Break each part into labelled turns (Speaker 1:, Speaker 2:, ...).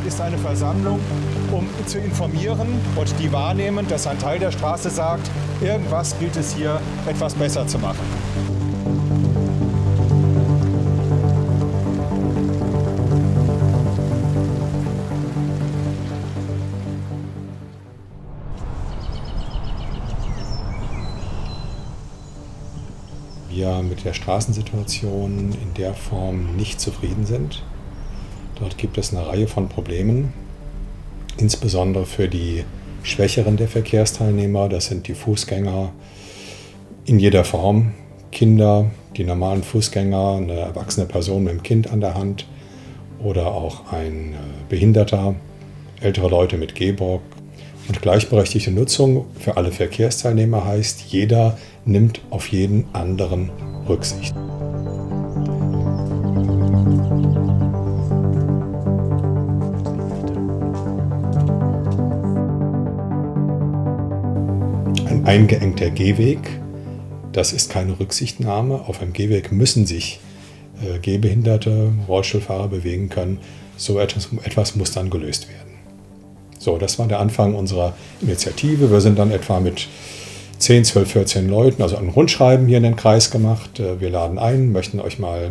Speaker 1: ist eine Versammlung, um zu informieren und die wahrnehmen, dass ein Teil der Straße sagt, irgendwas gilt es hier etwas besser zu machen.
Speaker 2: Wir mit der Straßensituation in der Form nicht zufrieden sind. Dort gibt es eine Reihe von Problemen, insbesondere für die Schwächeren der Verkehrsteilnehmer. Das sind die Fußgänger in jeder Form, Kinder, die normalen Fußgänger, eine erwachsene Person mit dem Kind an der Hand oder auch ein Behinderter, ältere Leute mit Gehbock. Und gleichberechtigte Nutzung für alle Verkehrsteilnehmer heißt, jeder nimmt auf jeden anderen Rücksicht. Ein eingeengter Gehweg, das ist keine Rücksichtnahme. Auf einem Gehweg müssen sich Gehbehinderte, Rollstuhlfahrer bewegen können. So etwas muss dann gelöst werden. So, das war der Anfang unserer Initiative. Wir sind dann etwa mit 10, 12, 14 Leuten, also ein Rundschreiben hier in den Kreis gemacht. Wir laden ein, möchten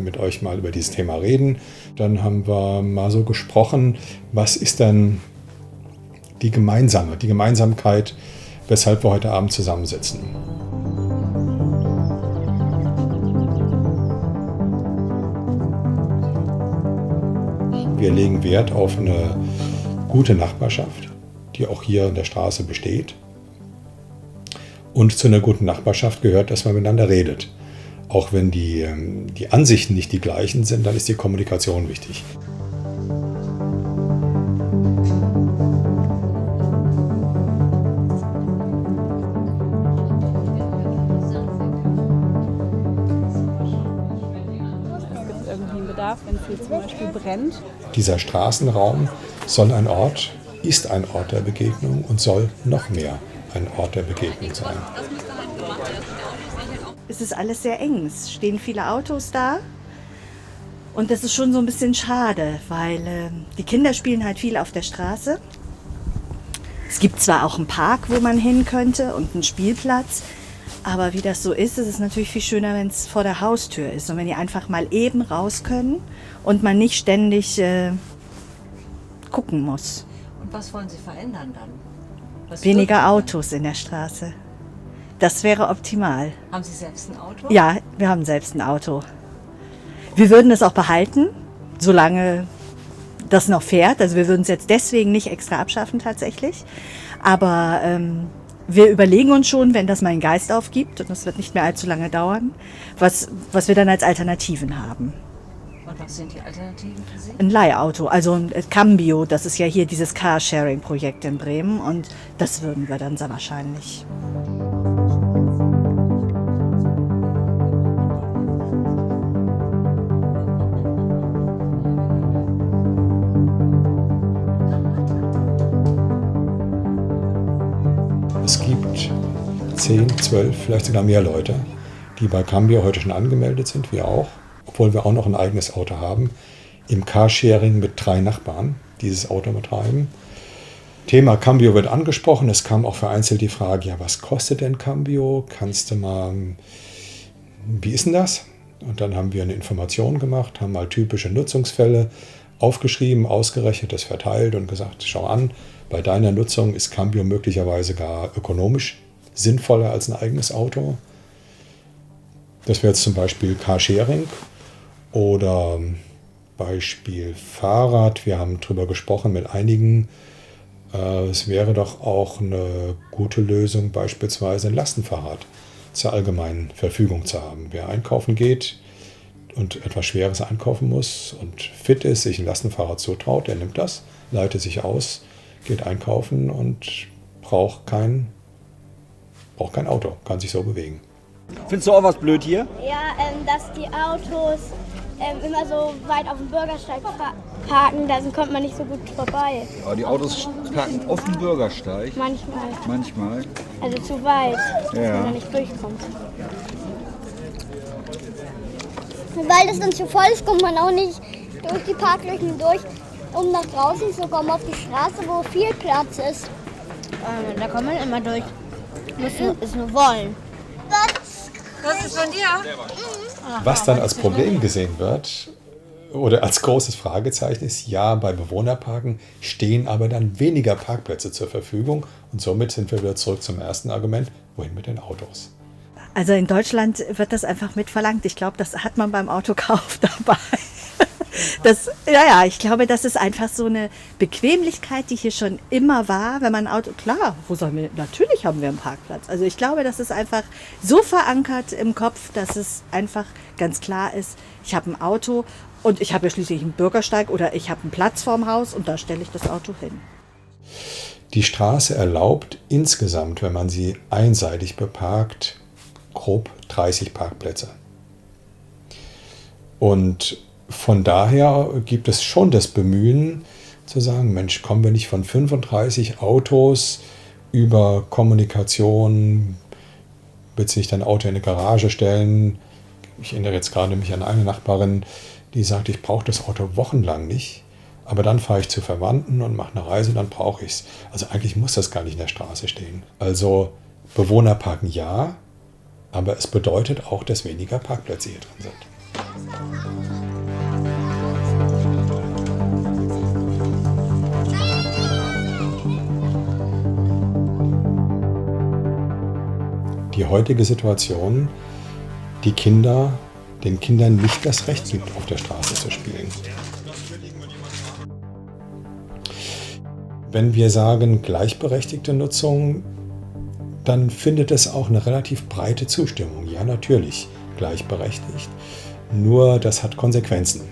Speaker 2: mit euch mal über dieses Thema reden. Dann haben wir mal so gesprochen, was ist denn die Gemeinsamkeit, weshalb wir heute Abend zusammensitzen. Wir legen Wert auf eine gute Nachbarschaft, die auch hier in der Straße besteht. Und zu einer guten Nachbarschaft gehört, dass man miteinander redet. Auch wenn die Ansichten nicht die gleichen sind, dann ist die Kommunikation wichtig.
Speaker 3: Gibt es irgendwie einen Bedarf, wenn es hier zum Beispiel brennt?
Speaker 2: Dieser Straßenraum ist ein Ort der Begegnung und soll noch mehr ein Ort der Begegnung sein.
Speaker 4: Es ist alles sehr eng. Es stehen viele Autos da. Und das ist schon so ein bisschen schade, weil die Kinder spielen halt viel auf der Straße. Es gibt zwar auch einen Park, wo man hin könnte und einen Spielplatz. Aber wie das so ist es natürlich viel schöner, wenn es vor der Haustür ist. Und wenn die einfach mal eben raus können und man nicht ständig gucken muss.
Speaker 5: Und was wollen Sie verändern dann?
Speaker 4: Weniger Autos in der Straße. Das wäre optimal.
Speaker 5: Haben Sie selbst ein Auto?
Speaker 4: Ja, wir haben selbst ein Auto. Wir würden es auch behalten, solange das noch fährt. Also wir würden es jetzt deswegen nicht extra abschaffen tatsächlich. Aber wir überlegen uns schon, wenn das mal einen Geist aufgibt, und das wird nicht mehr allzu lange dauern, was wir dann als Alternativen haben.
Speaker 5: Und was sind die Alternativen für Sie?
Speaker 4: Ein Leihauto, also ein Cambio, das ist ja hier dieses Carsharing-Projekt in Bremen und das würden wir dann sehr wahrscheinlich.
Speaker 2: Es gibt 10, 12, vielleicht sogar mehr Leute, die bei Cambio heute schon angemeldet sind, wir auch, obwohl wir auch noch ein eigenes Auto haben, im Carsharing mit 3 Nachbarn dieses Auto betreiben. Thema Cambio wird angesprochen, es kam auch vereinzelt die Frage, ja, was kostet denn Cambio? Wie ist denn das? Und dann haben wir eine Information gemacht, haben mal typische Nutzungsfälle aufgeschrieben, ausgerechnet, das verteilt und gesagt, schau an, bei deiner Nutzung ist Cambio möglicherweise gar ökonomisch sinnvoller als ein eigenes Auto. Das wäre jetzt zum Beispiel Carsharing oder Beispiel Fahrrad. Wir haben darüber gesprochen mit einigen. Es wäre doch auch eine gute Lösung, beispielsweise ein Lastenfahrrad zur allgemeinen Verfügung zu haben. Wer einkaufen geht und etwas Schweres einkaufen muss und fit ist, sich ein Lastenfahrrad zutraut, der nimmt das, leitet sich aus, geht einkaufen und braucht kein Auto, kann sich so bewegen.
Speaker 6: Findest du auch was blöd hier?
Speaker 7: Ja, dass die Autos immer so weit auf dem Bürgersteig parken, da kommt man nicht so gut vorbei.
Speaker 6: Aber die Autos parken auf dem Bürgersteig.
Speaker 7: Manchmal. Also zu weit, dass man da nicht durchkommt.
Speaker 8: Weil das dann zu voll ist, kommt man auch nicht durch die Parklücken durch.
Speaker 7: um nach draußen zu kommen auf die Straße, wo viel Platz ist.
Speaker 8: Da kann man immer durch. Ist nur wollen.
Speaker 5: Das ist von dir?
Speaker 2: Was dann als Problem gesehen wird oder als großes Fragezeichen ist, ja, bei Bewohnerparken stehen aber dann weniger Parkplätze zur Verfügung und somit sind wir wieder zurück zum ersten Argument, wohin mit den Autos?
Speaker 4: Also in Deutschland wird das einfach mit verlangt. Ich glaube, das hat man beim Autokauf dabei. Ich glaube, das ist einfach so eine Bequemlichkeit, die hier schon immer war. Wenn man ein Auto, klar, natürlich haben wir einen Parkplatz. Also ich glaube, das ist einfach so verankert im Kopf, dass es einfach ganz klar ist, ich habe ein Auto und ich habe ja schließlich einen Bürgersteig oder ich habe einen Platz vorm Haus und da stelle ich das Auto hin.
Speaker 2: Die Straße erlaubt insgesamt, wenn man sie einseitig beparkt, grob 30 Parkplätze. Und von daher gibt es schon das Bemühen zu sagen, Mensch, kommen wir nicht von 35 Autos über Kommunikation, wird sich dein Auto in eine Garage stellen. Ich erinnere jetzt gerade mich an eine Nachbarin, die sagt, ich brauche das Auto wochenlang nicht, aber dann fahre ich zu Verwandten und mache eine Reise, dann brauche ich es. Also eigentlich muss das gar nicht in der Straße stehen. Also Bewohnerparken ja, aber es bedeutet auch, dass weniger Parkplätze hier drin sind. Die heutige Situation, den Kindern nicht das Recht gibt, auf der Straße zu spielen. Wenn wir sagen gleichberechtigte Nutzung, dann findet es auch eine relativ breite Zustimmung. Ja, natürlich, gleichberechtigt. Nur das hat Konsequenzen.